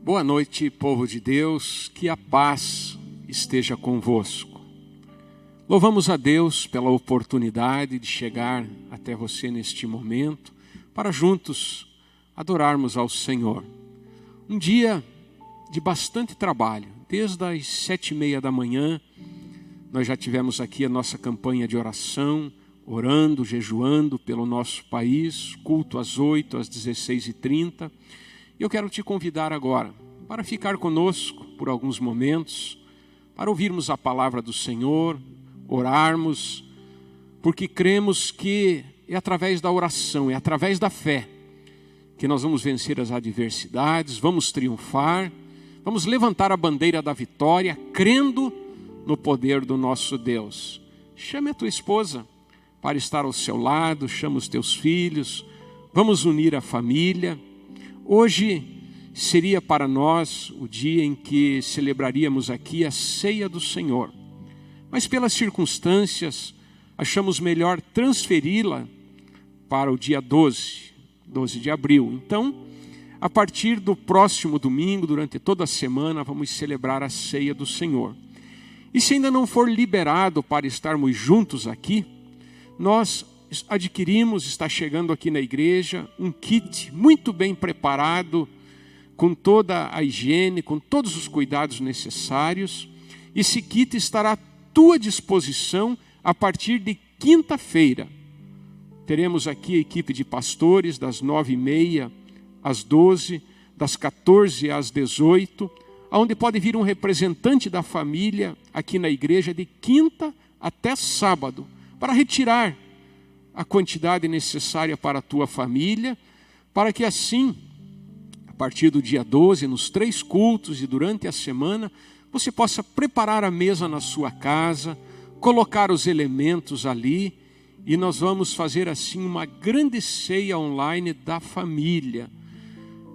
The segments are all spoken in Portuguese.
Boa noite, povo de Deus, que a paz esteja convosco. Louvamos a Deus pela oportunidade de chegar até você neste momento, para juntos adorarmos ao Senhor. Um dia de bastante trabalho, desde as 7:30 da manhã, nós já tivemos aqui a nossa campanha de oração, orando, jejuando pelo nosso país, culto às 8, às 16h30. Eu quero te convidar agora para ficar conosco por alguns momentos, para ouvirmos a palavra do Senhor, orarmos, porque cremos que é através da oração, é através da fé, que nós vamos vencer as adversidades, vamos triunfar, vamos levantar a bandeira da vitória, crendo no poder do nosso Deus. Chame a tua esposa para estar ao seu lado, chama os teus filhos, vamos unir a família. Hoje seria para nós o dia em que celebraríamos aqui a ceia do Senhor. Mas pelas circunstâncias, achamos melhor transferi-la para o dia 12 de abril. Então, a partir do próximo domingo, durante toda a semana, vamos celebrar a ceia do Senhor. E se ainda não for liberado para estarmos juntos aqui, nós adquirimos, está chegando aqui na igreja, um kit muito bem preparado, com toda a higiene, com todos os cuidados necessários. Esse kit estará à tua disposição a partir de quinta-feira. Teremos aqui a equipe de pastores das 9:30 às 12, das 14 às 18, onde pode vir um representante da família aqui na igreja de quinta até sábado, para retirar a quantidade necessária para a tua família, para que assim, a partir do dia 12, nos 3 cultos e durante a semana, você possa preparar a mesa na sua casa, colocar os elementos ali, e nós vamos fazer assim uma grande ceia online da família.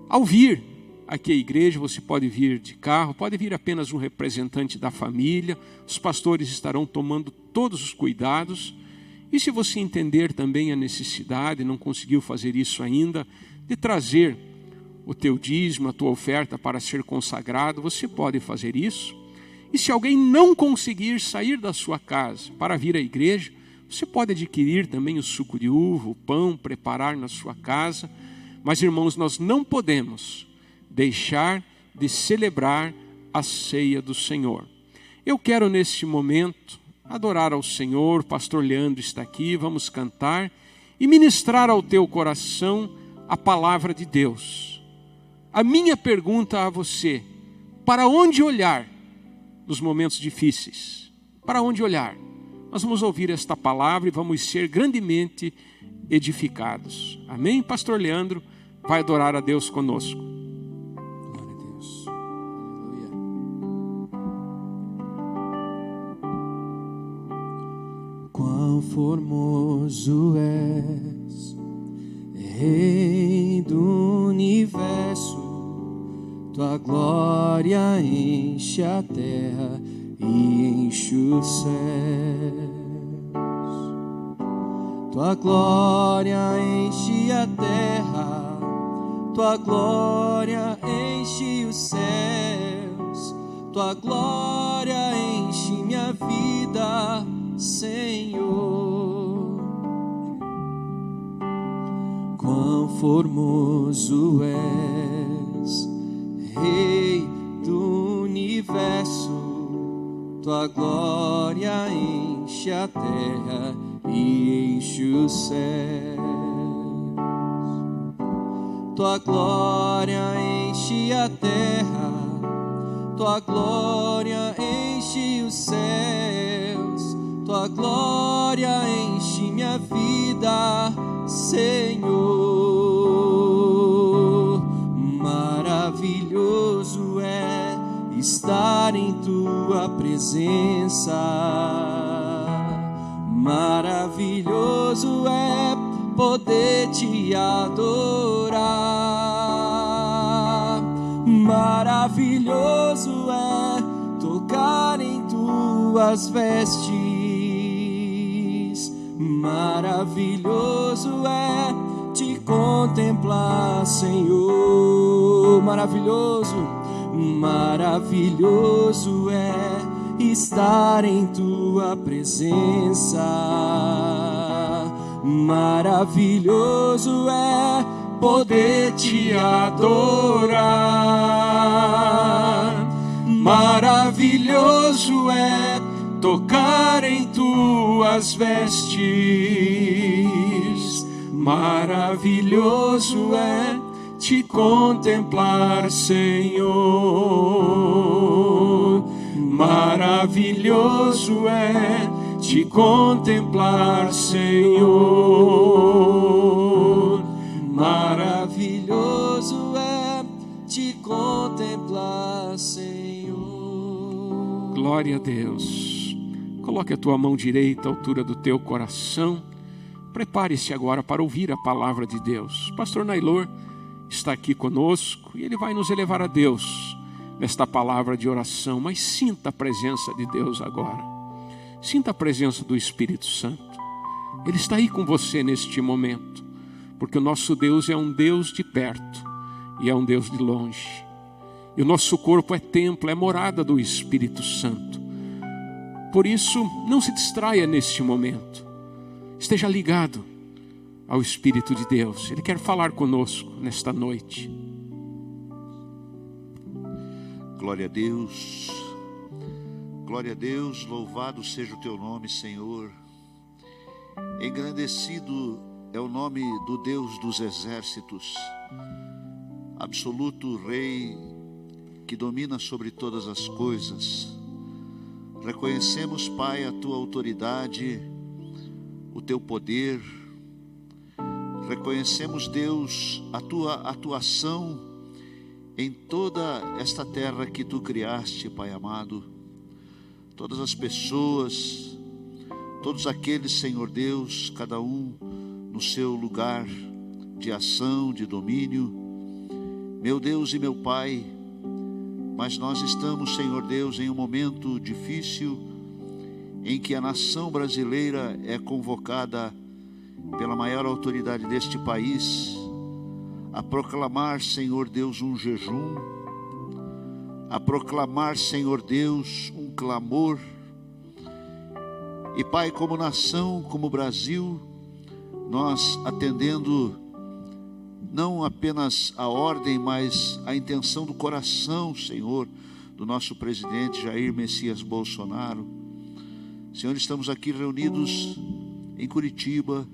Ao vir aqui à igreja, você pode vir de carro, pode vir apenas um representante da família, os pastores estarão tomando todos os cuidados. E se você entender também a necessidade, não conseguiu fazer isso ainda, de trazer o teu dízimo, a tua oferta para ser consagrado, você pode fazer isso. E se alguém não conseguir sair da sua casa para vir à igreja, você pode adquirir também o suco de uva, o pão, preparar na sua casa. Mas, irmãos, nós não podemos deixar de celebrar a ceia do Senhor. Eu quero neste momento adorar ao Senhor. O pastor Leandro está aqui, vamos cantar e ministrar ao teu coração a palavra de Deus. A minha pergunta a você: para onde olhar nos momentos difíceis? Para onde olhar? Nós vamos ouvir esta palavra e vamos ser grandemente edificados. Amém? Pastor Leandro vai adorar a Deus conosco. Glória a Deus. Aleluia. Quão formoso és, Rei do universo, tua glória enche a terra e enche os céus. Tua glória enche a terra, tua glória enche os céus, tua glória enche minha vida, Senhor. Quão formoso és, Rei do universo, tua glória enche a terra e enche os céus. Tua glória enche a terra, tua glória enche os céus, tua glória enche minha vida, Senhor. Maravilhoso é estar em tua presença, maravilhoso é poder te adorar, maravilhoso é tocar em tuas vestes, maravilhoso é te contemplar, Senhor. Maravilhoso, Maravilhoso é estar em tua presença. Maravilhoso é poder te adorar. Maravilhoso é tocar em tuas vestes. Maravilhoso é te contemplar, Senhor. Maravilhoso é te contemplar, Senhor. Maravilhoso é te contemplar, Senhor. Glória a Deus. Coloque a tua mão direita à altura do teu coração. Prepare-se agora para ouvir a palavra de Deus. Pastor Nailor está aqui conosco e ele vai nos elevar a Deus nesta palavra de oração. Mas sinta a presença de Deus agora. Sinta a presença do Espírito Santo. Ele está aí com você neste momento, porque o nosso Deus é um Deus de perto e é um Deus de longe. E o nosso corpo é templo, é morada do Espírito Santo. Por isso, não se distraia neste momento. Esteja ligado ao Espírito de Deus. Ele quer falar conosco nesta noite. Glória a Deus. Glória a Deus, louvado seja o teu nome, Senhor. Engrandecido é o nome do Deus dos exércitos, absoluto Rei que domina sobre todas as coisas. Reconhecemos, Pai, a tua autoridade, o teu poder. Reconhecemos, Deus, a tua atuação em toda esta terra que tu criaste, Pai amado. Todas as pessoas, todos aqueles, Senhor Deus, cada um no seu lugar de ação, de domínio. Meu Deus e meu Pai, mas nós estamos, Senhor Deus, em um momento difícil em que a nação brasileira é convocada pela maior autoridade deste país a proclamar, Senhor Deus, um jejum, a proclamar, Senhor Deus, um clamor. E Pai, como nação, como Brasil, nós atendendo não apenas a ordem, mas a intenção do coração, Senhor, do nosso presidente Jair Messias Bolsonaro. Senhor, estamos aqui reunidos em Curitiba,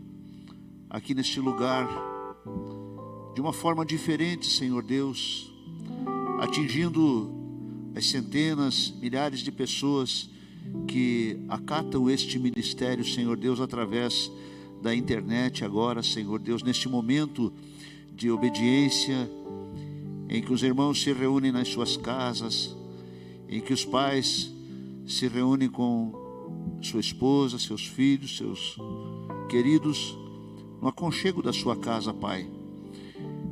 aqui neste lugar, de uma forma diferente, Senhor Deus, atingindo as centenas, milhares de pessoas que acatam este ministério, Senhor Deus, através da internet agora, Senhor Deus, neste momento de obediência, em que os irmãos se reúnem nas suas casas, em que os pais se reúnem com sua esposa, seus filhos, seus queridos, no aconchego da sua casa, Pai.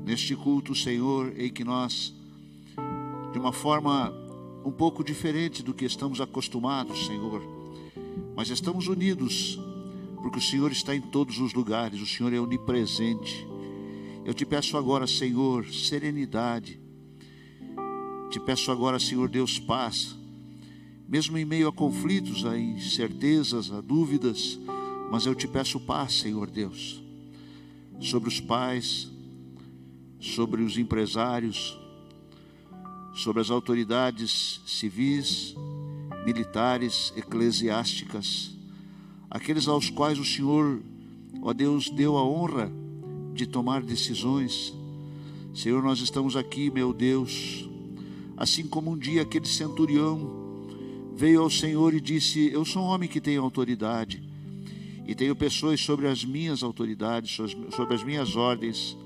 Neste culto, Senhor, em que nós, de uma forma um pouco diferente do que estamos acostumados, Senhor, mas estamos unidos, porque o Senhor está em todos os lugares, o Senhor é onipresente. Eu te peço agora, Senhor, serenidade. Te peço agora, Senhor Deus, paz. Mesmo em meio a conflitos, a incertezas, a dúvidas, mas eu te peço paz, Senhor Deus, sobre os pais, sobre os empresários, sobre as autoridades civis, militares, eclesiásticas, aqueles aos quais o Senhor, ó Deus, deu a honra de tomar decisões. Senhor, nós estamos aqui, meu Deus, assim como um dia aquele centurião veio ao Senhor e disse: eu sou um homem que tem autoridade e tenho pessoas sobre as minhas autoridades, sobre as minhas ordens.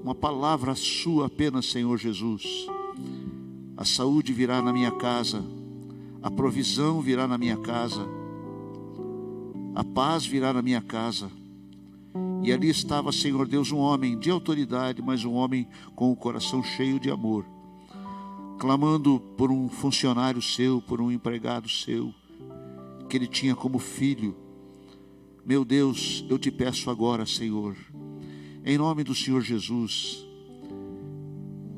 Uma palavra sua apenas, Senhor Jesus, a saúde virá na minha casa, a provisão virá na minha casa, a paz virá na minha casa. E ali estava, Senhor Deus, um homem de autoridade, mas um homem com o coração cheio de amor, clamando por um funcionário seu, por um empregado seu, que ele tinha como filho. Meu Deus, eu te peço agora, Senhor, em nome do Senhor Jesus,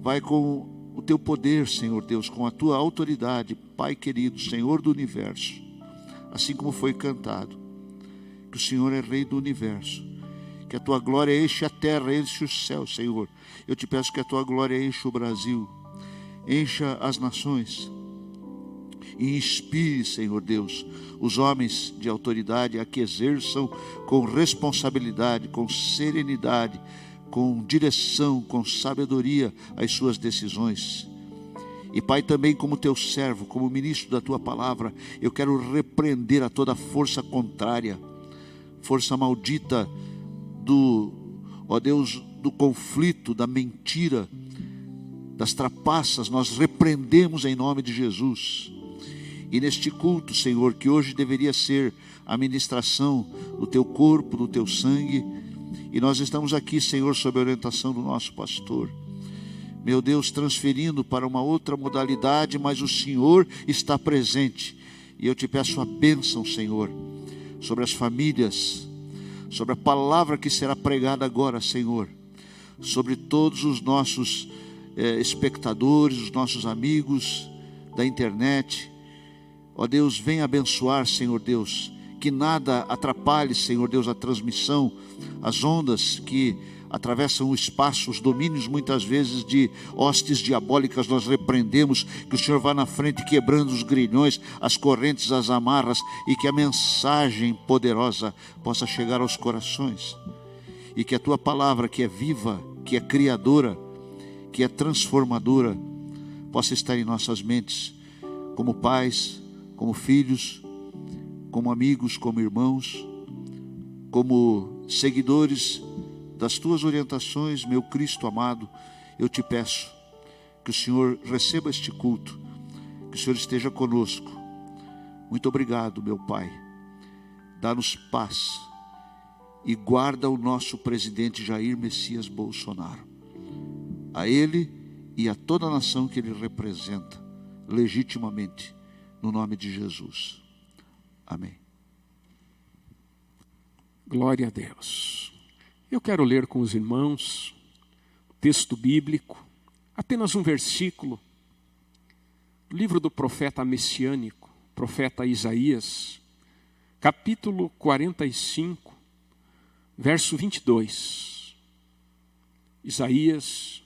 vai com o teu poder, Senhor Deus, com a tua autoridade, Pai querido, Senhor do universo, assim como foi cantado, que o Senhor é Rei do universo, que a tua glória enche a terra, enche o céu, Senhor. Eu te peço que a tua glória enche o Brasil, encha as nações, e inspire, Senhor Deus, os homens de autoridade a que exerçam com responsabilidade, com serenidade, com direção, com sabedoria as suas decisões. E Pai, também como teu servo, como ministro da tua palavra, eu quero repreender a toda força contrária, força maldita ó Deus, do conflito, da mentira, das trapaças. Nós repreendemos em nome de Jesus. E neste culto, Senhor, que hoje deveria ser a ministração do teu corpo, do teu sangue, e nós estamos aqui, Senhor, sob a orientação do nosso pastor, meu Deus, transferindo para uma outra modalidade, mas o Senhor está presente. E eu te peço a bênção, Senhor, sobre as famílias, sobre a palavra que será pregada agora, Senhor, sobre todos os nossos espectadores, os nossos amigos da internet. Ó Deus, venha abençoar, Senhor Deus, que nada atrapalhe, Senhor Deus, a transmissão, as ondas que atravessam o espaço, os domínios muitas vezes de hostes diabólicas. Nós repreendemos, que o Senhor vá na frente quebrando os grilhões, as correntes, as amarras, e que a mensagem poderosa possa chegar aos corações, e que a tua palavra, que é viva, que é criadora, que é transformadora, possa estar em nossas mentes, como pais, como filhos, como amigos, como irmãos, como seguidores das tuas orientações. Meu Cristo amado, eu te peço que o Senhor receba este culto, que o Senhor esteja conosco. Muito obrigado, meu Pai. Dá-nos paz e guarda o nosso presidente Jair Messias Bolsonaro, a ele e a toda a nação que ele representa legitimamente, no nome de Jesus. Amém. Glória a Deus. Eu quero ler com os irmãos o texto bíblico, apenas um versículo, do livro do profeta messiânico, profeta Isaías, capítulo 45, verso 22. Isaías,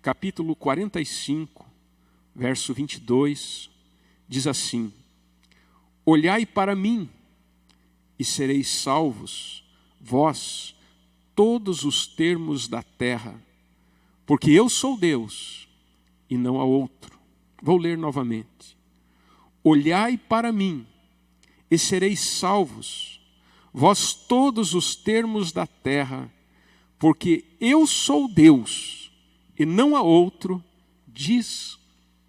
capítulo 45, verso 22, diz assim: olhai para mim e sereis salvos, vós, todos os termos da terra, porque eu sou Deus e não há outro. Vou ler novamente. Olhai para mim e sereis salvos, vós todos os termos da terra, porque eu sou Deus e não há outro, diz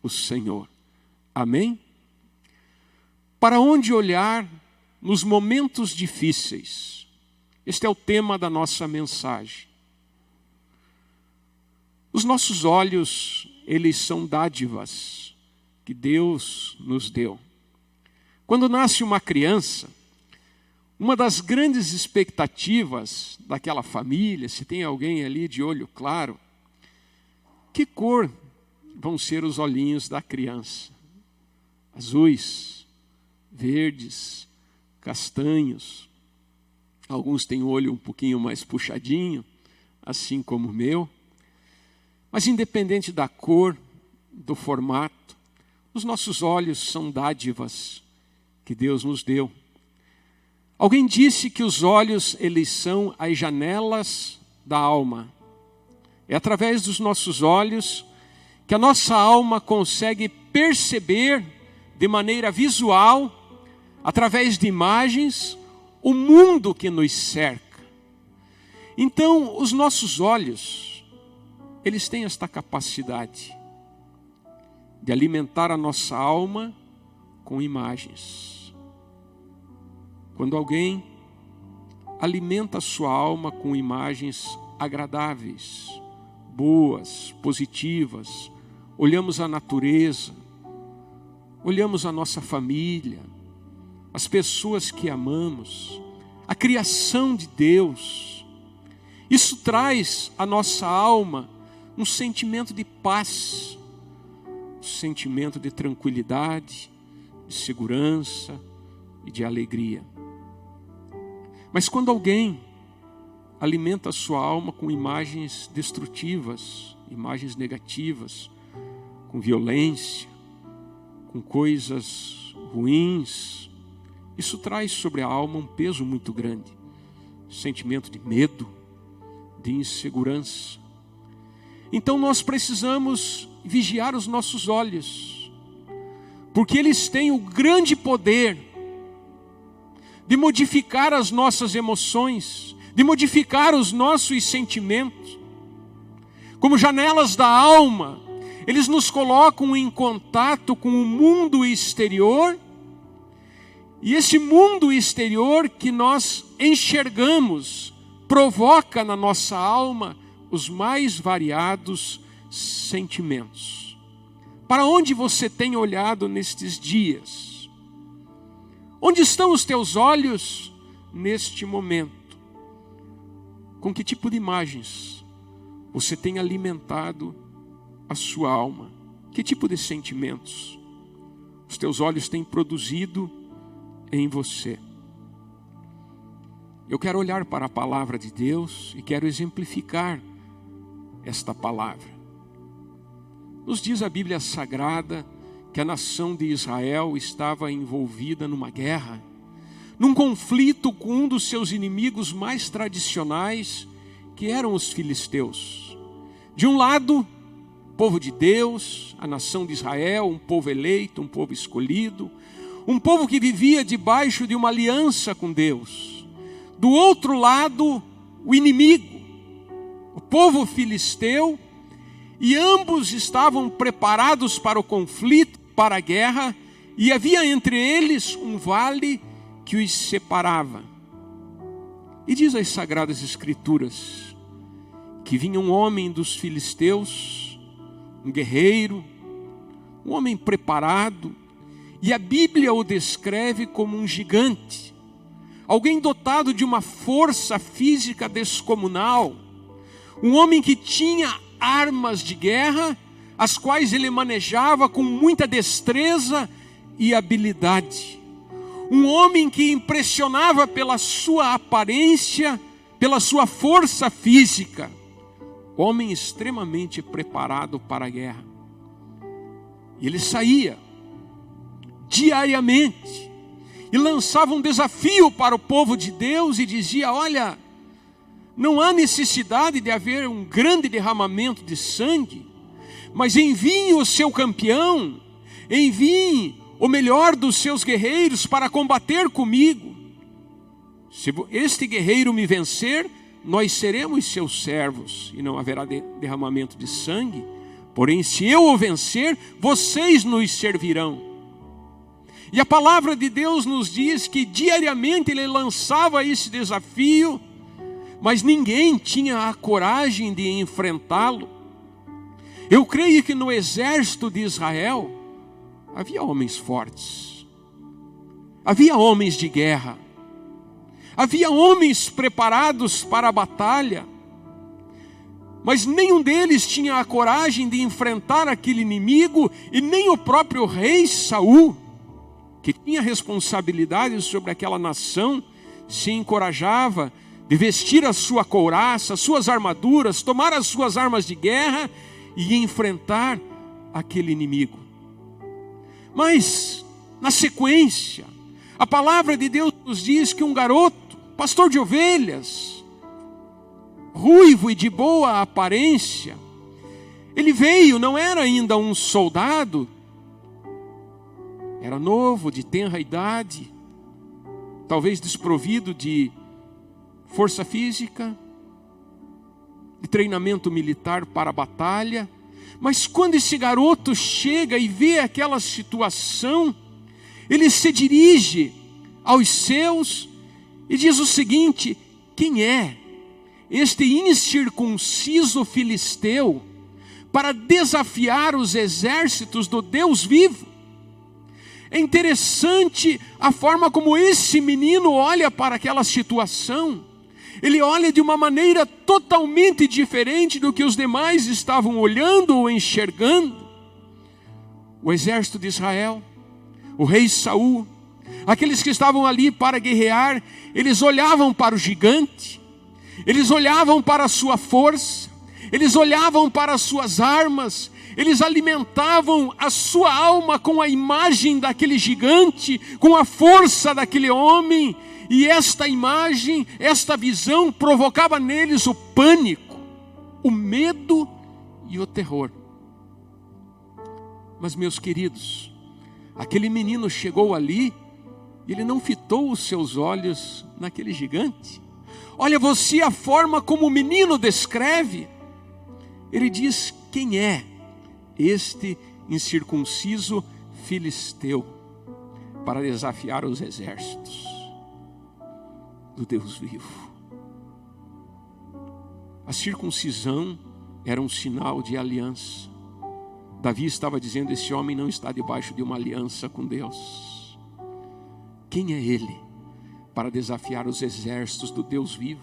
o Senhor. Amém? Para onde olhar nos momentos difíceis? Este é o tema da nossa mensagem. Os nossos olhos, eles são dádivas que Deus nos deu. Quando nasce uma criança, uma das grandes expectativas daquela família, se tem alguém ali de olho claro, que cor vão ser os olhinhos da criança? Azuis, verdes, castanhos. Alguns têm o olho um pouquinho mais puxadinho, assim como o meu. Mas independente da cor, do formato, os nossos olhos são dádivas que Deus nos deu. Alguém disse que os olhos, eles são as janelas da alma. É através dos nossos olhos que a nossa alma consegue perceber de maneira visual, através de imagens, o mundo que nos cerca. Então, os nossos olhos, eles têm esta capacidade de alimentar a nossa alma com imagens. Quando alguém alimenta a sua alma com imagens agradáveis, boas, positivas, olhamos a natureza, olhamos a nossa família, as pessoas que amamos, a criação de Deus. Isso traz à nossa alma um sentimento de paz, um sentimento de tranquilidade, de segurança e de alegria. Mas quando alguém alimenta a sua alma com imagens destrutivas, imagens negativas, com violência, com coisas ruins, isso traz sobre a alma um peso muito grande, sentimento de medo, de insegurança. Então nós precisamos vigiar os nossos olhos, porque eles têm o grande poder de modificar as nossas emoções, de modificar os nossos sentimentos. Como janelas da alma, eles nos colocam em contato com o mundo exterior, e esse mundo exterior que nós enxergamos provoca na nossa alma os mais variados sentimentos. Para onde você tem olhado nestes dias? Onde estão os teus olhos neste momento? Com que tipo de imagens você tem alimentado a sua alma? Que tipo de sentimentos os teus olhos têm produzido em você? Eu quero olhar para a palavra de Deus e quero exemplificar esta palavra. Nos diz a Bíblia Sagrada que a nação de Israel estava envolvida numa guerra, num conflito com um dos seus inimigos mais tradicionais, que eram os filisteus. De um lado, o povo de Deus, a nação de Israel, um povo eleito, um povo escolhido, um povo que vivia debaixo de uma aliança com Deus. Do outro lado, o inimigo, o povo filisteu, e ambos estavam preparados para o conflito, para a guerra, e havia entre eles um vale que os separava. E diz as Sagradas Escrituras que vinha um homem dos filisteus, um guerreiro, um homem preparado, e a Bíblia o descreve como um gigante, alguém dotado de uma força física descomunal, um homem que tinha armas de guerra, as quais ele manejava com muita destreza e habilidade. Um homem que impressionava pela sua aparência, pela sua força física. Homem extremamente preparado para a guerra. E ele saía diariamente e lançava um desafio para o povo de Deus e dizia: olha, não há necessidade de haver um grande derramamento de sangue, mas envie o seu campeão, envie o melhor dos seus guerreiros para combater comigo. Se este guerreiro me vencer, nós seremos seus servos e não haverá derramamento de sangue. Porém, se eu o vencer, vocês nos servirão. E a palavra de Deus nos diz que diariamente ele lançava esse desafio, mas ninguém tinha a coragem de enfrentá-lo. Eu creio que no exército de Israel havia homens fortes, havia homens de guerra, havia homens preparados para a batalha, mas nenhum deles tinha a coragem de enfrentar aquele inimigo, e nem o próprio rei Saul, que tinha responsabilidade sobre aquela nação, se encorajava de vestir a sua couraça, as suas armaduras, tomar as suas armas de guerra e enfrentar aquele inimigo. Mas, na sequência, a palavra de Deus nos diz que um garoto, pastor de ovelhas, ruivo e de boa aparência, ele veio, não era ainda um soldado, era novo, de tenra idade, talvez desprovido de força física, de treinamento militar para a batalha. Mas quando esse garoto chega e vê aquela situação, ele se dirige aos seus e diz o seguinte: quem é este incircunciso filisteu para desafiar os exércitos do Deus vivo? É interessante a forma como esse menino olha para aquela situação. Ele olha de uma maneira totalmente diferente do que os demais estavam olhando ou enxergando. O exército de Israel, o rei Saul, aqueles que estavam ali para guerrear, eles olhavam para o gigante, eles olhavam para a sua força, eles olhavam para as suas armas, eles alimentavam a sua alma com a imagem daquele gigante, com a força daquele homem, e esta imagem, esta visão provocava neles o pânico, o medo e o terror. Mas, meus queridos, aquele menino chegou ali, e ele não fitou os seus olhos naquele gigante. Olha você a forma como o menino descreve. Ele diz: quem é este incircunciso filisteu para desafiar os exércitos do Deus vivo? A circuncisão era um sinal de aliança. Davi estava dizendo: esse homem não está debaixo de uma aliança com Deus. Quem é ele para desafiar os exércitos do Deus vivo?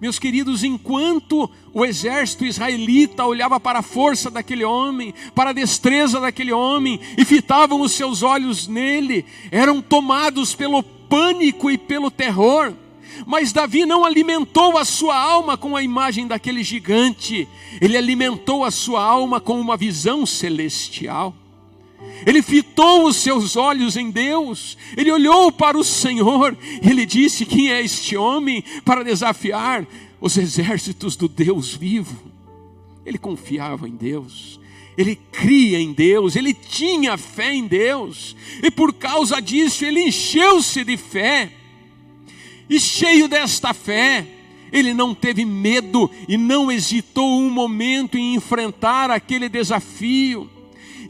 Meus queridos, enquanto o exército israelita olhava para a força daquele homem, para a destreza daquele homem, e fitavam os seus olhos nele, eram tomados pelo pânico e pelo terror. Mas Davi não alimentou a sua alma com a imagem daquele gigante, ele alimentou a sua alma com uma visão celestial. Ele fitou os seus olhos em Deus, ele olhou para o Senhor, ele disse: quem é este homem para desafiar os exércitos do Deus vivo? Ele confiava em Deus, ele cria em Deus, ele tinha fé em Deus, e por causa disso ele encheu-se de fé. E cheio desta fé, ele não teve medo e não hesitou um momento em enfrentar aquele desafio.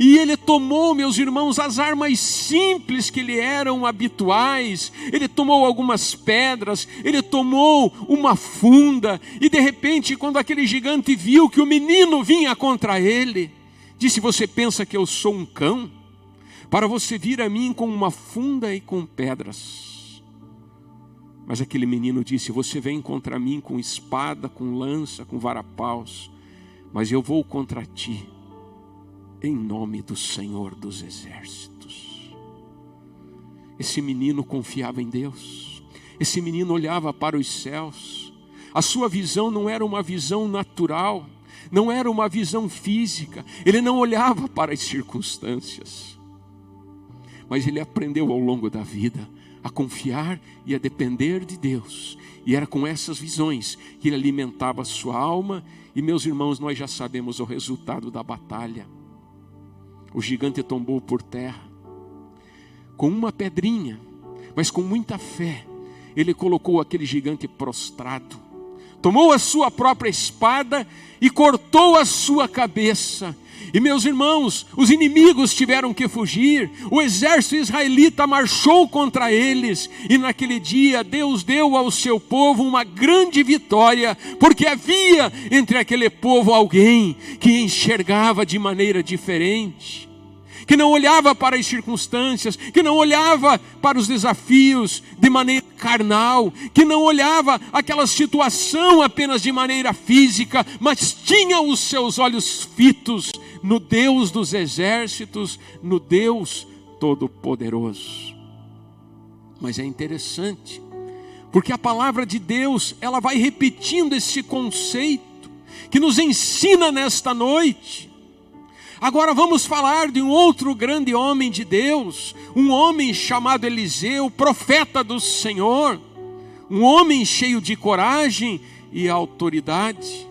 E ele tomou, meus irmãos, as armas simples que lhe eram habituais. Ele tomou algumas pedras, ele tomou uma funda. E de repente, quando aquele gigante viu que o menino vinha contra ele, disse: você pensa que eu sou um cão? Para você vir a mim com uma funda e com pedras. Mas aquele menino disse: você vem contra mim com espada, com lança, com varapaus, mas eu vou contra ti em nome do Senhor dos exércitos. Esse menino confiava em Deus, esse menino olhava para os céus. A sua visão não era uma visão natural, não era uma visão física, ele não olhava para as circunstâncias, mas ele aprendeu ao longo da vida a confiar e a depender de Deus. E era com essas visões que ele alimentava a sua alma. E, meus irmãos, nós já sabemos o resultado da batalha. O gigante tombou por terra. Com uma pedrinha, mas com muita fé, ele colocou aquele gigante prostrado. Tomou a sua própria espada e cortou a sua cabeça. E, meus irmãos, os inimigos tiveram que fugir, o exército israelita marchou contra eles, e naquele dia Deus deu ao seu povo uma grande vitória, porque havia entre aquele povo alguém que enxergava de maneira diferente, que não olhava para as circunstâncias, que não olhava para os desafios de maneira carnal, que não olhava aquela situação apenas de maneira física, mas tinha os seus olhos fitos no Deus dos exércitos, no Deus Todo-Poderoso. Mas é interessante, porque a palavra de Deus, ela vai repetindo esse conceito, que nos ensina nesta noite. Agora vamos falar de um outro grande homem de Deus, um homem chamado Eliseu, profeta do Senhor, um homem cheio de coragem e autoridade.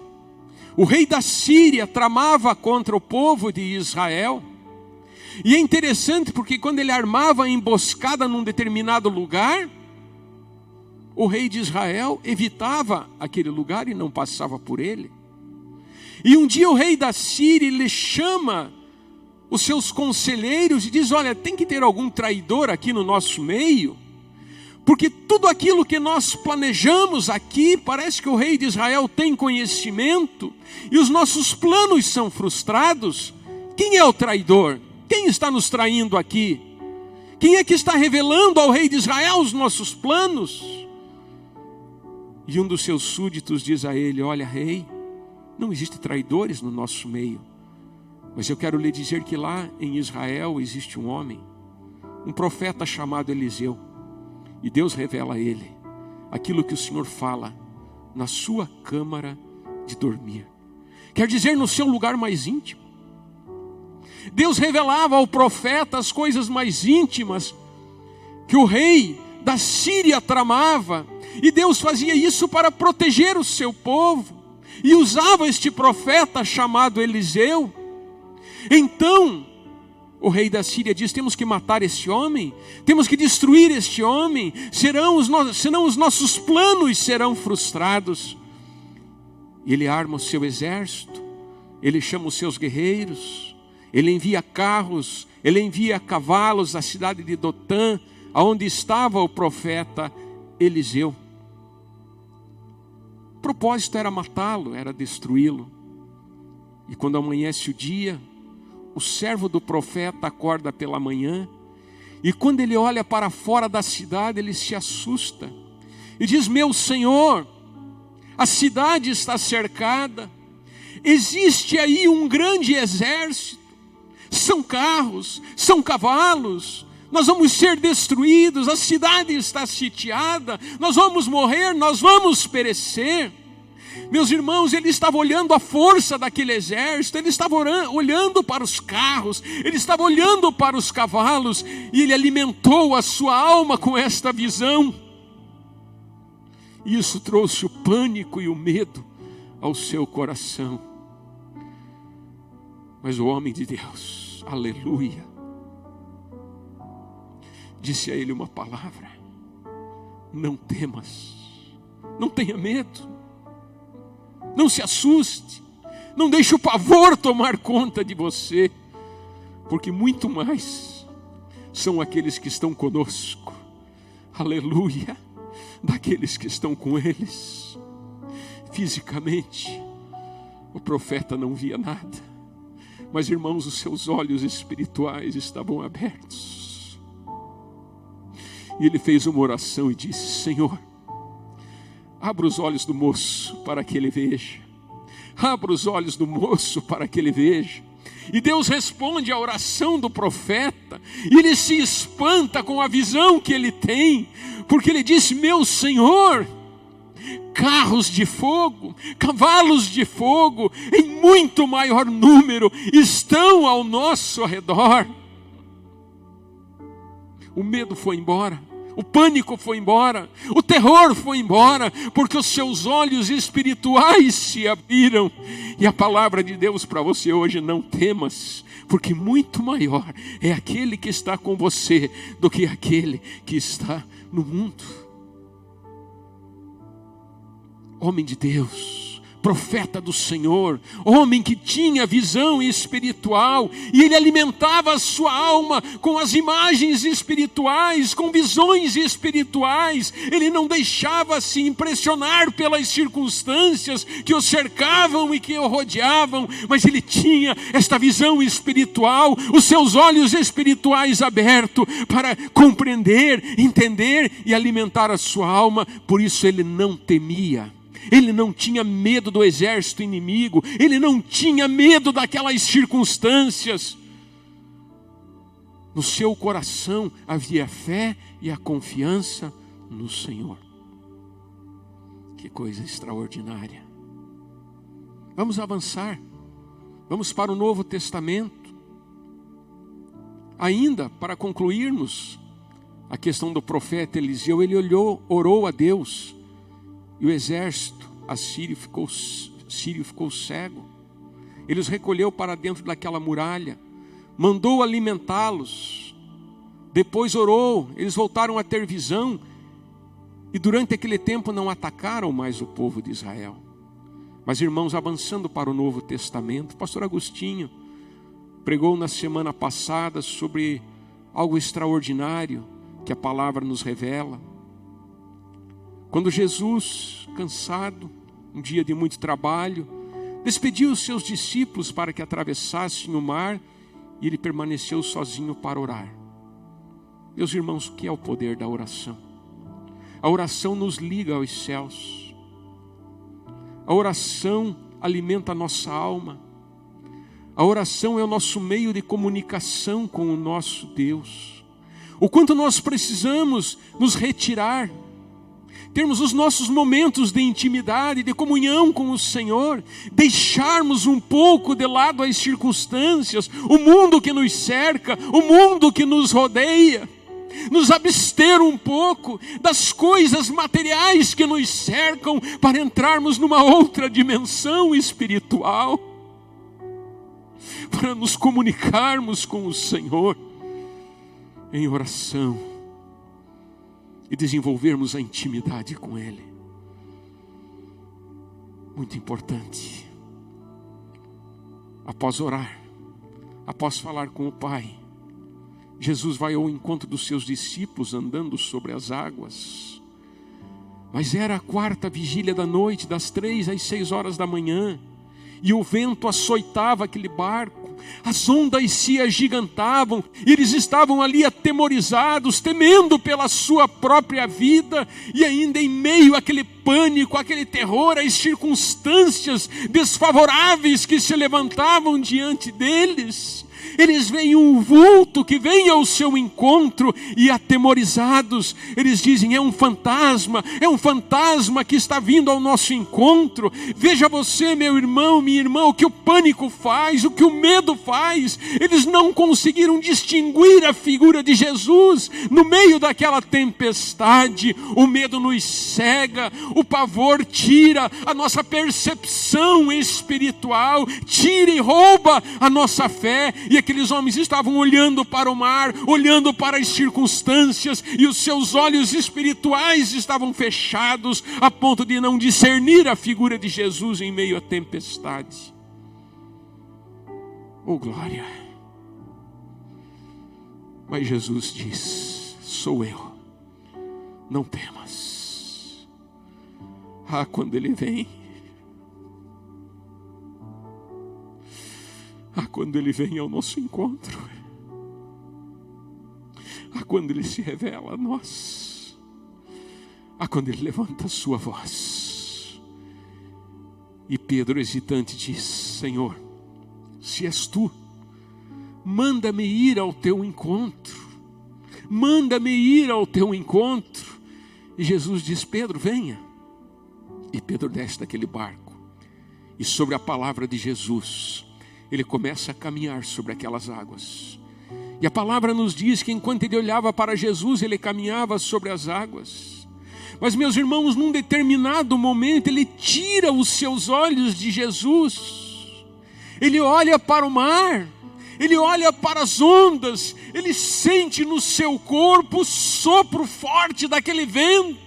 O rei da Síria tramava contra o povo de Israel. E é interessante porque quando ele armava a emboscada num determinado lugar, o rei de Israel evitava aquele lugar e não passava por ele. E um dia o rei da Síria, ele chama os seus conselheiros e diz: olha, tem que ter algum traidor aqui no nosso meio, porque tudo aquilo que nós planejamos aqui, parece que o rei de Israel tem conhecimento, e os nossos planos são frustrados. Quem é o traidor? Quem está nos traindo aqui? Quem é que está revelando ao rei de Israel os nossos planos? E um dos seus súditos diz a ele: olha, rei, não existem traidores no nosso meio, mas eu quero lhe dizer que lá em Israel existe um homem, um profeta chamado Eliseu, e Deus revela a ele aquilo que o Senhor fala na sua câmara de dormir. Quer dizer, no seu lugar mais íntimo. Deus revelava ao profeta as coisas mais íntimas que o rei da Síria tramava, e Deus fazia isso para proteger o seu povo, e usava este profeta chamado Eliseu. Então o rei da Síria diz: temos que matar esse homem, temos que destruir este homem, senão os nossos planos serão frustrados. Ele arma o seu exército, ele chama os seus guerreiros, ele envia carros, ele envia cavalos à cidade de Dotã, aonde estava o profeta Eliseu. O propósito era matá-lo, era destruí-lo. E quando amanhece o dia, o servo do profeta acorda pela manhã, e quando ele olha para fora da cidade, ele se assusta e diz: meu senhor, a cidade está cercada, existe aí um grande exército, são carros, são cavalos, nós vamos ser destruídos, a cidade está sitiada, nós vamos morrer, nós vamos perecer. Meus irmãos, ele estava olhando a força daquele exército, ele estava olhando para os carros, ele estava olhando para os cavalos, e ele alimentou a sua alma com esta visão. E isso trouxe o pânico e o medo ao seu coração. Mas o homem de Deus, aleluia, disse a ele uma palavra: não temas, não tenha medo, não se assuste, não deixe o pavor tomar conta de você, porque muito mais são aqueles que estão conosco, aleluia, daqueles que estão com eles. Fisicamente, o profeta não via nada, mas irmãos, os seus olhos espirituais estavam abertos. E ele fez uma oração e disse: Senhor, abra os olhos do moço para que ele veja. Abra os olhos do moço para que ele veja. E Deus responde à oração do profeta, e ele se espanta com a visão que ele tem, porque ele disse: meu Senhor, carros de fogo, cavalos de fogo, em muito maior número, estão ao nosso redor. O medo foi embora, o pânico foi embora, o terror foi embora, porque os seus olhos espirituais se abriram. E a palavra de Deus para você hoje: não temas, porque muito maior é aquele que está com você do que aquele que está no mundo. Homem de Deus, profeta do Senhor, homem que tinha visão espiritual, e ele alimentava a sua alma com as imagens espirituais, com visões espirituais. Ele não deixava se impressionar pelas circunstâncias que o cercavam e que o rodeavam, mas ele tinha esta visão espiritual, os seus olhos espirituais abertos para compreender, entender e alimentar a sua alma. Por isso ele não temia. Ele não tinha medo do exército inimigo, ele não tinha medo daquelas circunstâncias. No seu coração havia a fé e a confiança no Senhor. Que coisa extraordinária. Vamos avançar, vamos para o Novo Testamento. Ainda para concluirmos a questão do profeta Eliseu, ele orou a Deus, e o exército assírio ficou cego. Ele os recolheu para dentro daquela muralha, mandou alimentá-los, depois orou, eles voltaram a ter visão, e durante aquele tempo não atacaram mais o povo de Israel. Mas irmãos, avançando para o Novo Testamento, o pastor Agostinho pregou na semana passada sobre algo extraordinário que a palavra nos revela. Quando Jesus, cansado, um dia de muito trabalho, despediu os seus discípulos para que atravessassem o mar, e ele permaneceu sozinho para orar. Meus irmãos, o que é o poder da oração? A oração nos liga aos céus. A oração alimenta a nossa alma. A oração é o nosso meio de comunicação com o nosso Deus. O quanto nós precisamos nos retirar, termos os nossos momentos de intimidade, de comunhão com o Senhor, deixarmos um pouco de lado as circunstâncias, o mundo que nos cerca, o mundo que nos rodeia, nos abster um pouco das coisas materiais que nos cercam para entrarmos numa outra dimensão espiritual, para nos comunicarmos com o Senhor em oração e desenvolvermos a intimidade com Ele. Muito importante. Após orar, após falar com o Pai, Jesus vai ao encontro dos seus discípulos andando sobre as águas. Mas era a 4ª vigília da noite, das 3 às 6 horas da manhã, e o vento açoitava aquele barco, as ondas se agigantavam, e eles estavam ali atemorizados, temendo pela sua própria vida, e ainda em meio àquele pânico, àquele terror, às circunstâncias desfavoráveis que se levantavam diante deles. Eles veem um vulto que vem ao seu encontro e atemorizados, eles dizem: é um fantasma que está vindo ao nosso encontro. Veja você, meu irmão, minha irmã, o que o pânico faz, o que o medo faz. Eles não conseguiram distinguir a figura de Jesus no meio daquela tempestade. O medo nos cega, o pavor tira a nossa percepção espiritual, tira e rouba a nossa fé. E aqueles homens estavam olhando para o mar, olhando para as circunstâncias, e os seus olhos espirituais estavam fechados, a ponto de não discernir a figura de Jesus em meio à tempestade. Oh, glória! Mas Jesus diz: sou eu, não temas. Ah, quando Ele vem, quando Ele vem ao nosso encontro, quando Ele se revela a nós, quando Ele levanta a sua voz. E Pedro, hesitante, diz: Senhor, se és Tu, manda-me ir ao Teu encontro, manda-me ir ao Teu encontro. E Jesus diz: Pedro, venha. E Pedro desce daquele barco, e sobre a palavra de Jesus, ele começa a caminhar sobre aquelas águas. E a palavra nos diz que enquanto ele olhava para Jesus, ele caminhava sobre as águas. Mas, meus irmãos, num determinado momento, ele tira os seus olhos de Jesus. Ele olha para o mar, ele olha para as ondas, ele sente no seu corpo o sopro forte daquele vento.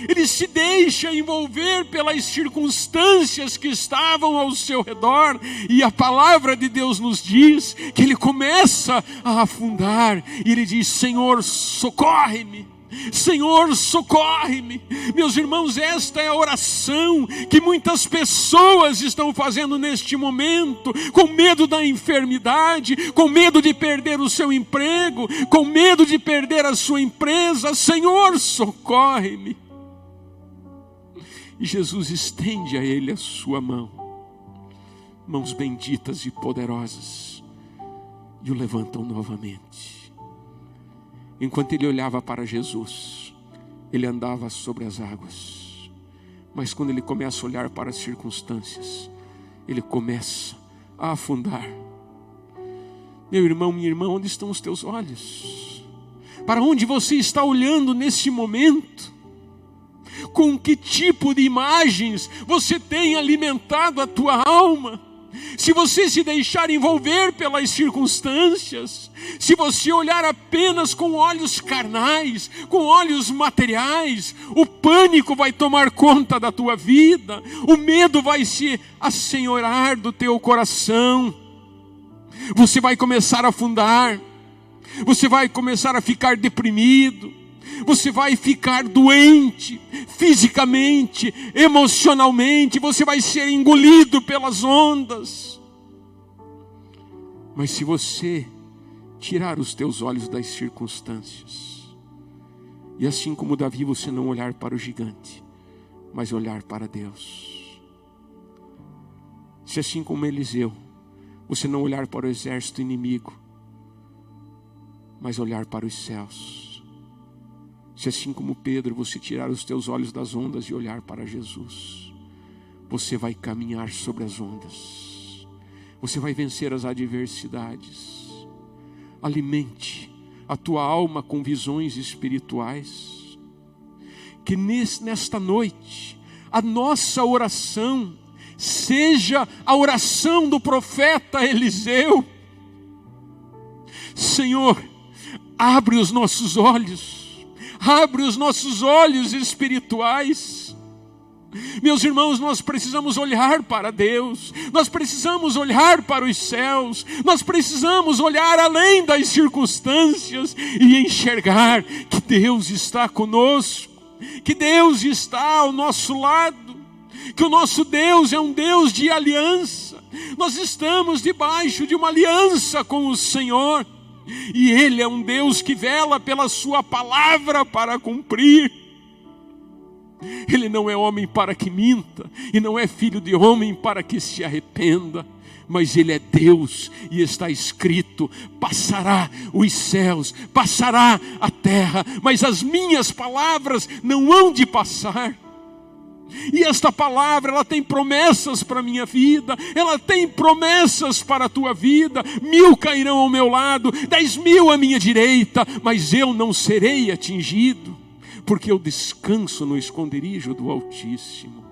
Ele se deixa envolver pelas circunstâncias que estavam ao seu redor, e a palavra de Deus nos diz que ele começa a afundar, e ele diz: Senhor, socorre-me, Senhor, socorre-me. Meus irmãos, esta é a oração que muitas pessoas estão fazendo neste momento, com medo da enfermidade, com medo de perder o seu emprego, com medo de perder a sua empresa. Senhor, socorre-me. E Jesus estende a ele a sua mão, mãos benditas e poderosas, e o levantam novamente. Enquanto ele olhava para Jesus, ele andava sobre as águas. Mas quando ele começa a olhar para as circunstâncias, ele começa a afundar. Meu irmão, minha irmã, onde estão os teus olhos? Para onde você está olhando neste momento? Com que tipo de imagens você tem alimentado a tua alma? Se você se deixar envolver pelas circunstâncias, se você olhar apenas com olhos carnais, com olhos materiais, o pânico vai tomar conta da tua vida, o medo vai se assenhorar do teu coração, você vai começar a afundar, você vai começar a ficar deprimido, você vai ficar doente, fisicamente, emocionalmente, você vai ser engolido pelas ondas. Mas se você tirar os teus olhos das circunstâncias, e assim como Davi, você não olhar para o gigante, mas olhar para Deus, Se assim como Eliseu, você não olhar para o exército inimigo, mas olhar para os céus. Se assim como Pedro, você tirar os teus olhos das ondas e olhar para Jesus, você vai caminhar sobre as ondas. Você vai vencer as adversidades. Alimente a tua alma com visões espirituais. Que nesta noite, a nossa oração seja a oração do profeta Eliseu. Senhor, abre os nossos olhos espirituais. Meus irmãos, nós precisamos olhar para Deus, nós precisamos olhar para os céus, nós precisamos olhar além das circunstâncias e enxergar que Deus está conosco, que Deus está ao nosso lado, que o nosso Deus é um Deus de aliança. Nós estamos debaixo de uma aliança com o Senhor, e Ele é um Deus que vela pela sua palavra para cumprir. Ele não é homem para que minta, e não é filho de homem para que se arrependa, mas Ele é Deus, e está escrito: passará os céus, passará a terra, mas as minhas palavras não hão de passar. E esta palavra, ela tem promessas para a minha vida, ela tem promessas para a tua vida. 1000 cairão ao meu lado, 10.000 à minha direita, mas eu não serei atingido, porque eu descanso no esconderijo do Altíssimo.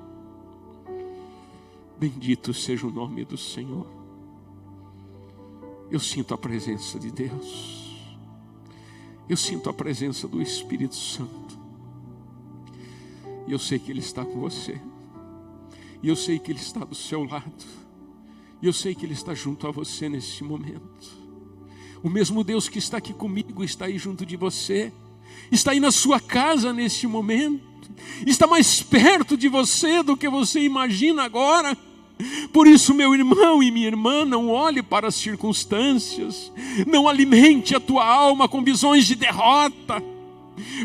Bendito seja o nome do Senhor. Eu sinto a presença de Deus, eu sinto a presença do Espírito Santo. E eu sei que Ele está com você. E eu sei que Ele está do seu lado. E eu sei que Ele está junto a você nesse momento. O mesmo Deus que está aqui comigo está aí junto de você. Está aí na sua casa neste momento. Está mais perto de você do que você imagina agora. Por isso, meu irmão e minha irmã, não olhe para as circunstâncias. Não alimente a tua alma com visões de derrota,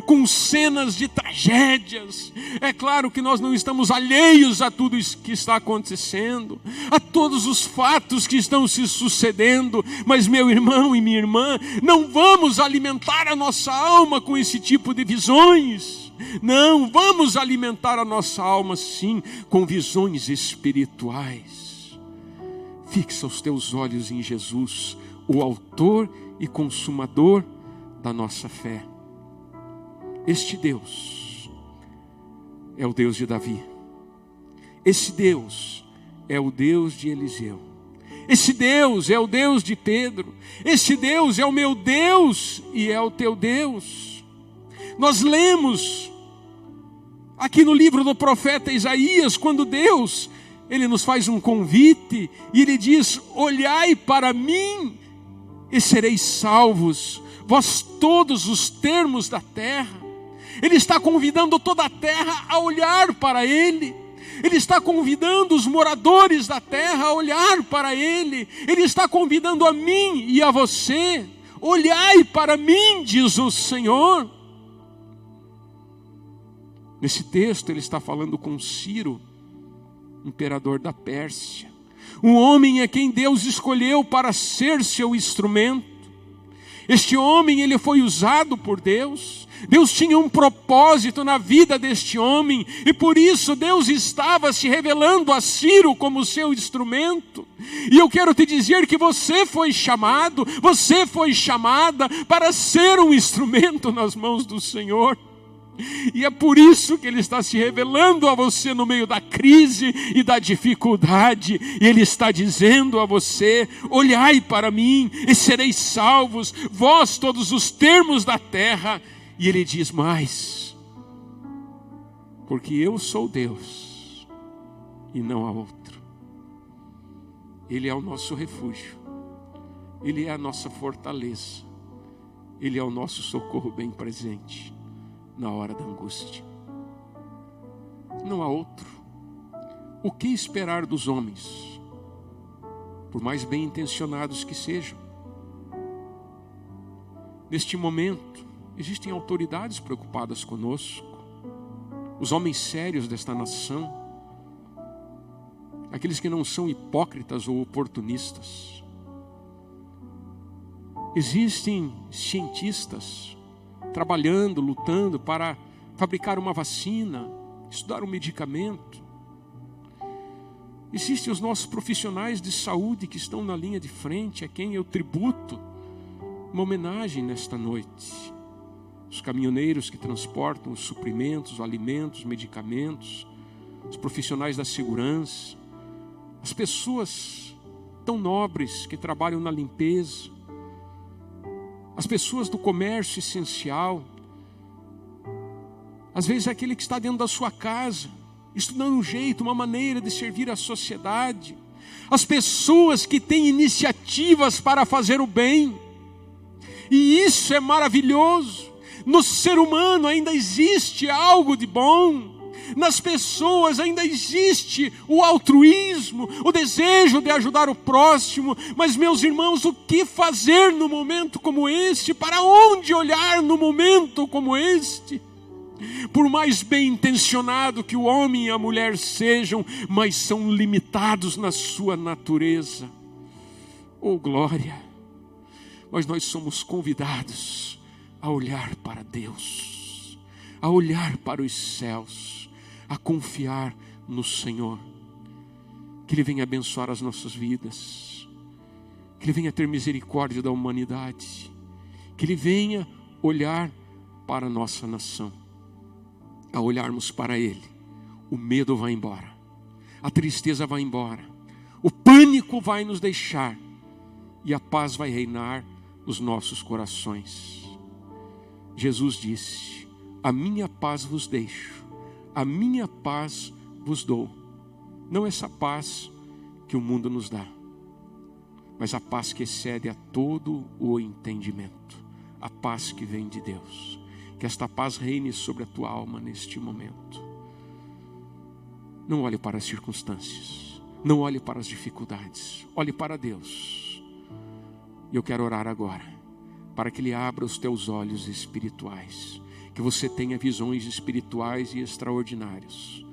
com cenas de tragédias. É claro que nós não estamos alheios a tudo isso que está acontecendo, a todos os fatos que estão se sucedendo, mas meu irmão e minha irmã, não vamos alimentar a nossa alma com esse tipo de visões. Não, vamos alimentar a nossa alma sim com visões espirituais. Fixa os teus olhos em Jesus, o autor e consumador da nossa fé. Este Deus é o Deus de Davi. Esse Deus é o Deus de Eliseu. Esse Deus é o Deus de Pedro. Esse Deus é o meu Deus e é o teu Deus. Nós lemos aqui no livro do profeta Isaías, quando Deus, Ele nos faz um convite e Ele diz: olhai para mim e sereis salvos, vós todos os termos da terra. Ele está convidando toda a terra a olhar para Ele. Ele está convidando os moradores da terra a olhar para Ele. Ele está convidando a mim e a você: olhai para mim, diz o Senhor. Nesse texto ele está falando com Ciro, imperador da Pérsia. Um homem a quem Deus escolheu para ser seu instrumento. Este homem, ele foi usado por Deus. Deus tinha um propósito na vida deste homem, e por isso Deus estava se revelando a Ciro como seu instrumento. E eu quero te dizer que você foi chamado, você foi chamada para ser um instrumento nas mãos do Senhor. E é por isso que Ele está se revelando a você no meio da crise e da dificuldade. E Ele está dizendo a você: olhai para mim e sereis salvos, vós todos os termos da terra. E Ele diz mais: porque eu sou Deus e não há outro. Ele é o nosso refúgio, Ele é a nossa fortaleza, Ele é o nosso socorro bem presente na hora da angústia. Não há outro. O que esperar dos homens, por mais bem intencionados que sejam? Neste momento existem autoridades preocupadas conosco, os homens sérios desta nação. aqueles que não são hipócritas ou oportunistas. Existem cientistas trabalhando, lutando para fabricar uma vacina, estudar um medicamento. Existem os nossos profissionais de saúde que estão na linha de frente, a quem eu tributo uma homenagem nesta noite. Os caminhoneiros que transportam os suprimentos, os alimentos, os medicamentos, os profissionais da segurança, as pessoas tão nobres que trabalham na limpeza, as pessoas do comércio essencial, às vezes aquele que está dentro da sua casa, estudando um jeito, uma maneira de servir a sociedade, as pessoas que têm iniciativas para fazer o bem, e isso é maravilhoso. No ser humano ainda existe algo de bom. Nas pessoas ainda existe o altruísmo, o desejo de ajudar o próximo. Mas, meus irmãos, o que fazer no momento como este? Para onde olhar no momento como este? Por mais bem intencionado que o homem e a mulher sejam, mas são limitados na sua natureza. Oh, glória! Mas nós somos convidados a olhar para Deus, a olhar para os céus, a confiar no Senhor. Que Ele venha abençoar as nossas vidas, que Ele venha ter misericórdia da humanidade, que Ele venha olhar para a nossa nação. Ao olharmos para Ele, o medo vai embora, a tristeza vai embora, o pânico vai nos deixar e a paz vai reinar nos nossos corações. Jesus disse: a minha paz vos deixo, a minha paz vos dou. Não essa paz que o mundo nos dá, mas a paz que excede a todo o entendimento, a paz que vem de Deus. Que esta paz reine sobre a tua alma neste momento. Não olhe para as circunstâncias, não olhe para as dificuldades, olhe para Deus. E eu quero orar agora, para que Ele abra os teus olhos espirituais, que você tenha visões espirituais e extraordinárias.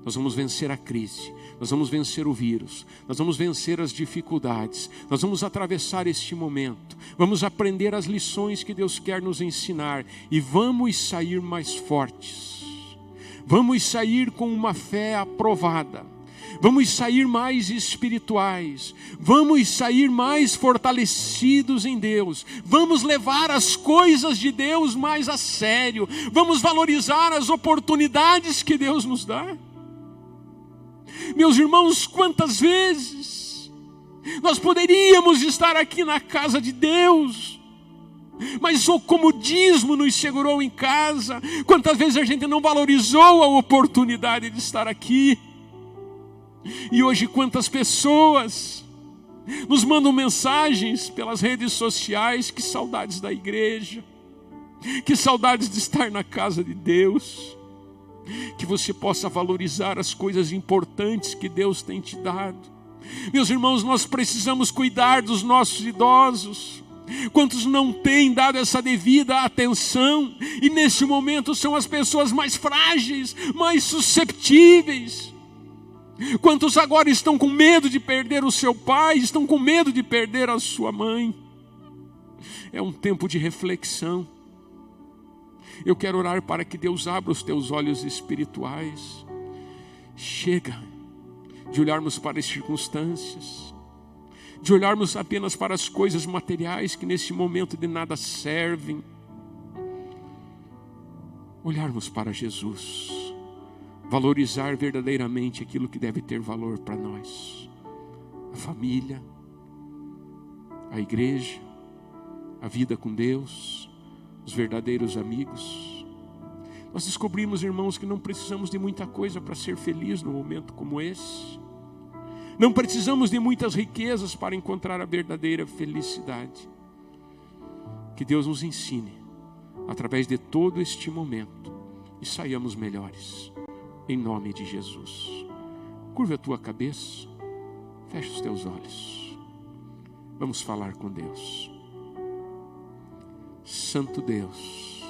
Nós vamos vencer a crise, nós vamos vencer o vírus, nós vamos vencer as dificuldades, nós vamos atravessar este momento, vamos aprender as lições que Deus quer nos ensinar e vamos sair mais fortes, vamos sair com uma fé aprovada, vamos sair mais espirituais, vamos sair mais fortalecidos em Deus, vamos levar as coisas de Deus mais a sério, vamos valorizar as oportunidades que Deus nos dá. Meus irmãos, quantas vezes nós poderíamos estar aqui na casa de Deus, mas o comodismo nos segurou em casa. Quantas vezes a gente não valorizou a oportunidade de estar aqui. E hoje quantas pessoas nos mandam mensagens pelas redes sociais: que saudades da igreja, que saudades de estar na casa de Deus. Que você possa valorizar as coisas importantes que Deus tem te dado. Meus irmãos, nós precisamos cuidar dos nossos idosos. Quantos não têm dado essa devida atenção? E nesse momento são as pessoas mais frágeis, mais susceptíveis. Quantos agora estão com medo de perder o seu pai, estão com medo de perder a sua mãe? É um tempo de reflexão. Eu quero orar para que Deus abra os teus olhos espirituais. Chega de olharmos para as circunstâncias, de olharmos apenas para as coisas materiais que nesse momento de nada servem. Olharmos para Jesus, valorizar verdadeiramente aquilo que deve ter valor para nós: a família, a igreja, a vida com Deus, os verdadeiros amigos. Nós descobrimos, irmãos, que não precisamos de muita coisa para ser feliz num momento como esse. Não precisamos de muitas riquezas para encontrar a verdadeira felicidade. Que Deus nos ensine, através de todo este momento, e saiamos melhores, em nome de Jesus. Curva a tua cabeça, fecha os teus olhos. Vamos falar com Deus. Santo Deus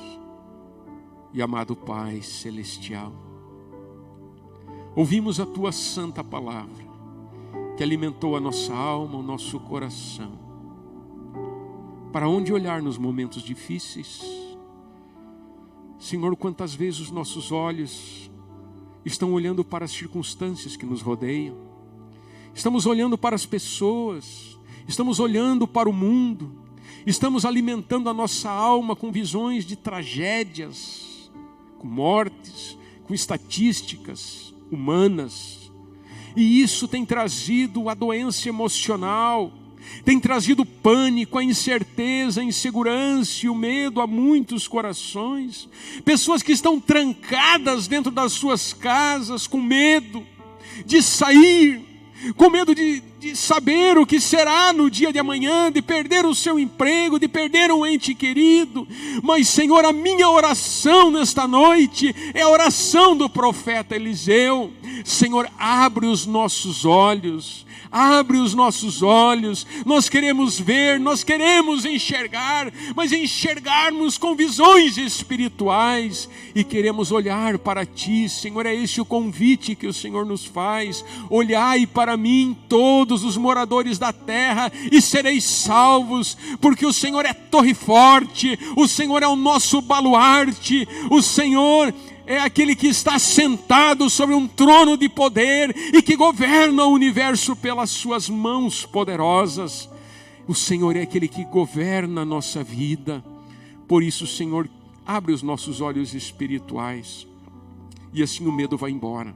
e amado Pai Celestial, ouvimos a Tua santa palavra que alimentou a nossa alma, o nosso coração. Para onde olhar nos momentos difíceis? Senhor, quantas vezes os nossos olhos estão olhando para as circunstâncias que nos rodeiam, estamos olhando para as pessoas, estamos olhando para o mundo, estamos alimentando a nossa alma com visões de tragédias, com mortes, com estatísticas humanas, e isso tem trazido a doença emocional, tem trazido pânico, a incerteza, a insegurança e o medo a muitos corações. Pessoas que estão trancadas dentro das suas casas com medo de sair, com medo de saber o que será no dia de amanhã, de perder o seu emprego, de perder um ente querido. Mas, Senhor, a minha oração nesta noite é a oração do profeta Eliseu. Senhor, abre os nossos olhos. Abre os nossos olhos, nós queremos ver, nós queremos enxergar, mas enxergarmos com visões espirituais e queremos olhar para Ti, Senhor. É esse o convite que o Senhor nos faz: olhai para mim todos os moradores da terra e sereis salvos, porque o Senhor é torre forte, o Senhor é o nosso baluarte, o Senhor é aquele que está sentado sobre um trono de poder e que governa o universo pelas suas mãos poderosas. O Senhor é aquele que governa a nossa vida. Por isso, Senhor, abre os nossos olhos espirituais e assim o medo vai embora,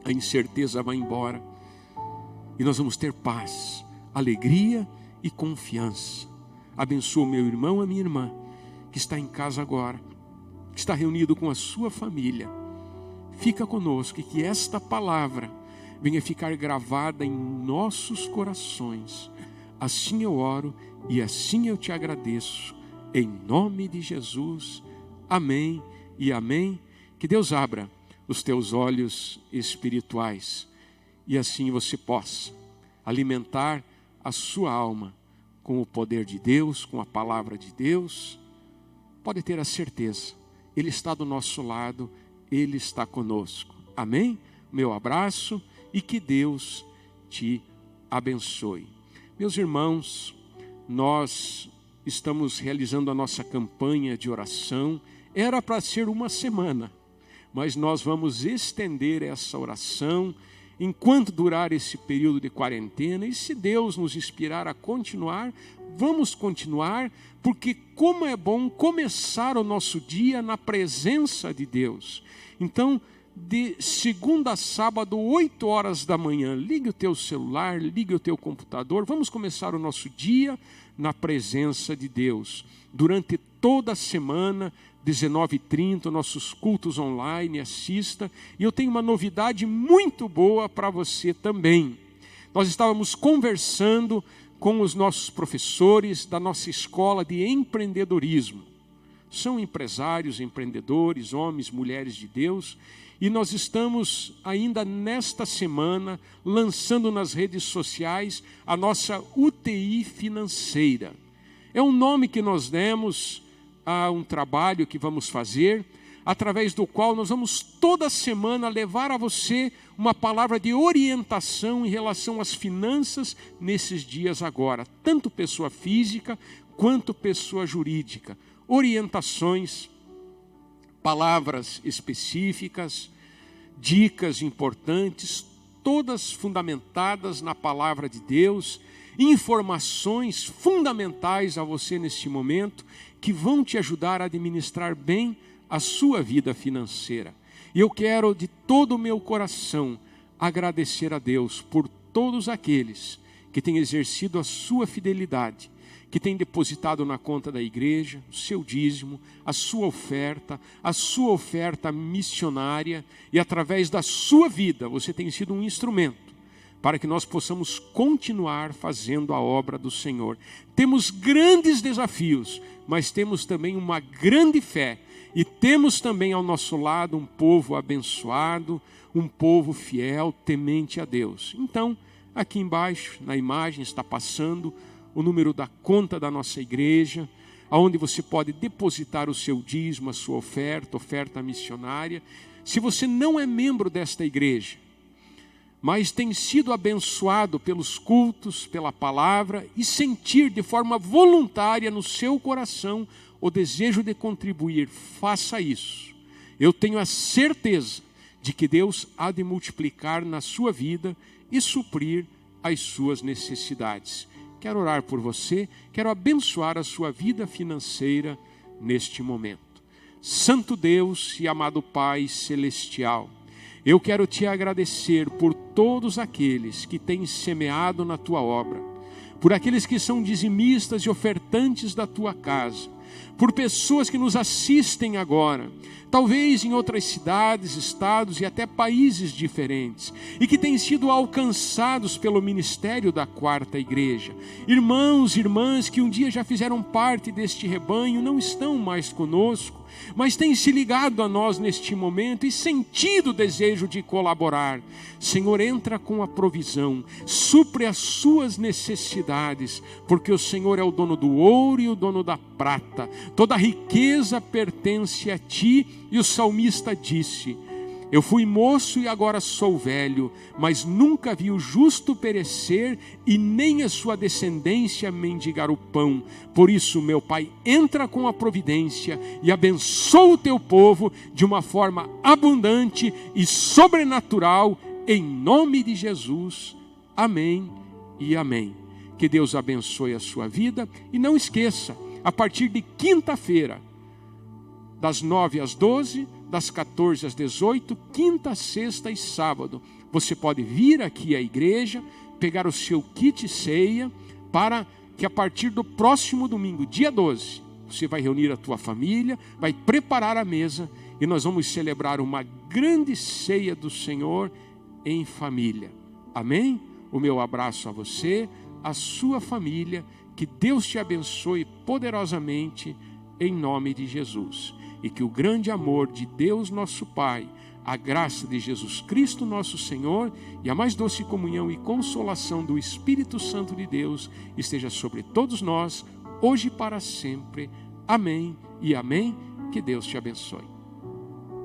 a incerteza vai embora e nós vamos ter paz, alegria e confiança. Abençoa o meu irmão, a minha irmã que está em casa agora, que está reunido com a sua família. Fica conosco e que esta palavra venha ficar gravada em nossos corações. Assim eu oro e assim eu te agradeço, em nome de Jesus. Amém e amém. Que Deus abra os teus olhos espirituais e assim você possa alimentar a sua alma com o poder de Deus, com a palavra de Deus. Pode ter a certeza, Ele está do nosso lado, Ele está conosco. Amém? Meu abraço e que Deus te abençoe. Meus irmãos, nós estamos realizando a nossa campanha de oração. Era para ser uma semana, mas nós vamos estender essa oração enquanto durar esse período de quarentena. E se Deus nos inspirar a continuar, vamos continuar, porque como é bom começar o nosso dia na presença de Deus. Então, de segunda a sábado, 8 horas da manhã, ligue o teu celular, ligue o teu computador, vamos começar o nosso dia na presença de Deus. Durante toda a semana, 19h30, nossos cultos online, assista. E eu tenho uma novidade muito boa para você também. Nós estávamos conversando com os nossos professores da nossa escola de empreendedorismo. São empresários, empreendedores, homens, mulheres de Deus. E nós estamos ainda nesta semana lançando nas redes sociais a nossa UTI financeira. É um nome que nós demos a um trabalho que vamos fazer, através do qual nós vamos toda semana levar a você uma palavra de orientação em relação às finanças nesses dias agora, tanto pessoa física quanto pessoa jurídica. Orientações, palavras específicas, dicas importantes, todas fundamentadas na palavra de Deus, informações fundamentais a você neste momento, que vão te ajudar a administrar bem a sua vida financeira. E eu quero de todo o meu coração agradecer a Deus por todos aqueles que têm exercido a sua fidelidade, que têm depositado na conta da igreja o seu dízimo, a sua oferta missionária, e através da sua vida você tem sido um instrumento para que nós possamos continuar fazendo a obra do Senhor. Temos grandes desafios, mas temos também uma grande fé, e temos também ao nosso lado um povo abençoado, um povo fiel, temente a Deus. Então, aqui embaixo, na imagem, está passando o número da conta da nossa igreja, onde você pode depositar o seu dízimo, a sua oferta missionária. Se você não é membro desta igreja, mas tem sido abençoado pelos cultos, pela palavra, e sentir de forma voluntária no seu coração o desejo de contribuir, faça isso. Eu tenho a certeza de que Deus há de multiplicar na sua vida e suprir as suas necessidades. Quero orar por você, quero abençoar a sua vida financeira neste momento. Santo Deus e amado Pai Celestial, eu quero te agradecer por todos aqueles que têm semeado na tua obra, por aqueles que são dizimistas e ofertantes da tua casa, por pessoas que nos assistem agora, talvez em outras cidades, estados e até países diferentes, e que têm sido alcançados pelo ministério da Quarta Igreja. Irmãos e irmãs que um dia já fizeram parte deste rebanho, não estão mais conosco, mas têm se ligado a nós neste momento e sentido o desejo de colaborar. Senhor, entra com a provisão, supre as suas necessidades, porque o Senhor é o dono do ouro e o dono da prata. Toda a riqueza pertence a ti, e o salmista disse: eu fui moço e agora sou velho, mas nunca vi o justo perecer e nem a sua descendência mendigar o pão. Por isso, meu Pai, entra com a providência e abençoa o teu povo de uma forma abundante e sobrenatural, em nome de Jesus. Amém e amém. Que Deus abençoe a sua vida e não esqueça, a partir de quinta-feira, das 9 às 12, das 14 às 18, quinta, sexta e sábado, você pode vir aqui à igreja, pegar o seu kit ceia, para que a partir do próximo domingo, dia 12, você vai reunir a tua família, vai preparar a mesa e nós vamos celebrar uma grande ceia do Senhor em família. Amém? O meu abraço a você, a sua família, que Deus te abençoe poderosamente em nome de Jesus. E que o grande amor de Deus nosso Pai, a graça de Jesus Cristo nosso Senhor e a mais doce comunhão e consolação do Espírito Santo de Deus esteja sobre todos nós, hoje e para sempre. Amém e amém. Que Deus te abençoe.